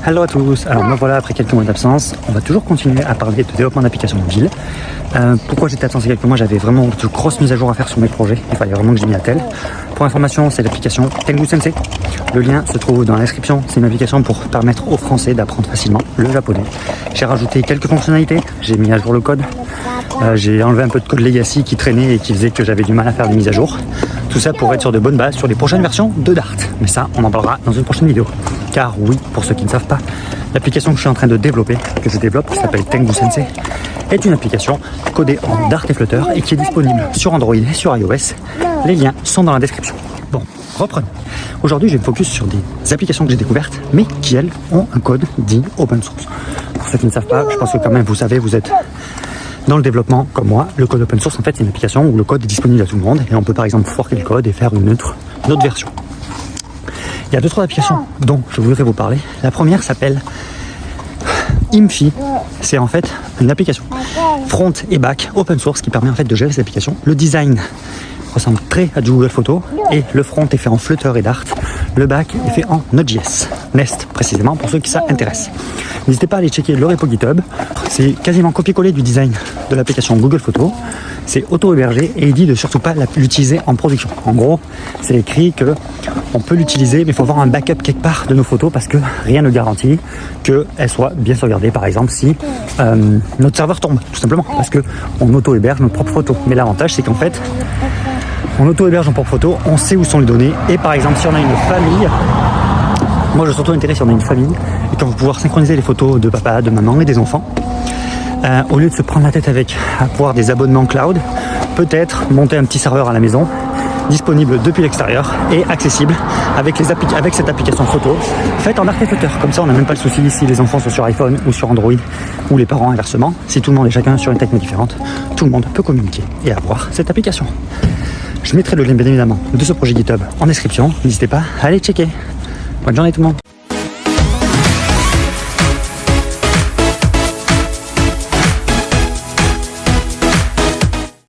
Hello à tous, alors me voilà après quelques mois d'absence, on va toujours continuer à parler de développement d'applications mobiles. Pourquoi j'étais absent ces quelques mois? J'avais vraiment de grosses mises à jour à faire sur mes projets, il fallait vraiment que je m'y attelle. Pour information, c'est l'application Tengu Sensei. Le lien se trouve dans la description, c'est une application pour permettre aux Français d'apprendre facilement le japonais. J'ai rajouté quelques fonctionnalités, j'ai mis à jour le code, j'ai enlevé un peu de code legacy qui traînait et qui faisait que j'avais du mal à faire des mises à jour. Tout ça pour être sur de bonnes bases sur les prochaines versions de Dart. Mais ça, on en parlera dans une prochaine vidéo. Car oui, pour ceux qui ne savent pas, l'application que je suis en train de développer, qui s'appelle Tengu Sensei, est une application codée en Dart et Flutter et qui est disponible sur Android et sur iOS. Les liens sont dans la description. Bon, reprenons. Aujourd'hui, je vais me focus sur des applications que j'ai découvertes, mais qui, elles, ont un code dit open source. Pour ceux qui ne savent pas, je pense que quand même, vous savez, vous êtes dans le développement, comme moi. Le code open source, en fait, c'est une application où le code est disponible à tout le monde et on peut par exemple forker le code et faire une autre version. Il y a 2-3 applications dont je voudrais vous parler. La première s'appelle Imfi. C'est en fait une application front et back open source qui permet en fait de gérer cette application. Le design ressemble très à du Google Photos et le front est fait en Flutter et Dart. Le back est fait en Node.js, Nest précisément pour ceux qui ça intéresse. N'hésitez pas à aller checker le repo GitHub. C'est quasiment copier-coller du design de l'application Google Photos. C'est auto-hébergé et il dit de surtout pas l'utiliser en production. En gros, c'est écrit que on peut l'utiliser, mais il faut avoir un backup quelque part de nos photos parce que rien ne garantit qu'elles soient bien sauvegardées. Par exemple, si notre serveur tombe, tout simplement, parce que on auto-héberge nos propres photos. Mais l'avantage, c'est qu'en fait, on auto-héberge nos propres photos, on sait où sont les données. Et par exemple, si on a une famille, moi je suis surtout intéressé si on a une famille et qu'on va pouvoir synchroniser les photos de papa, de maman et des enfants. Au lieu de se prendre la tête avec avoir des abonnements cloud, peut-être monter un petit serveur à la maison, disponible depuis l'extérieur et accessible avec cette application photo faite en Dart et Flutter. Comme ça, on n'a même pas le souci si les enfants sont sur iPhone ou sur Android ou les parents inversement. Si tout le monde est chacun sur une techno différente, tout le monde peut communiquer et avoir cette application. Je mettrai le lien bien évidemment de ce projet GitHub en description. N'hésitez pas à aller checker. Bonne journée tout le monde.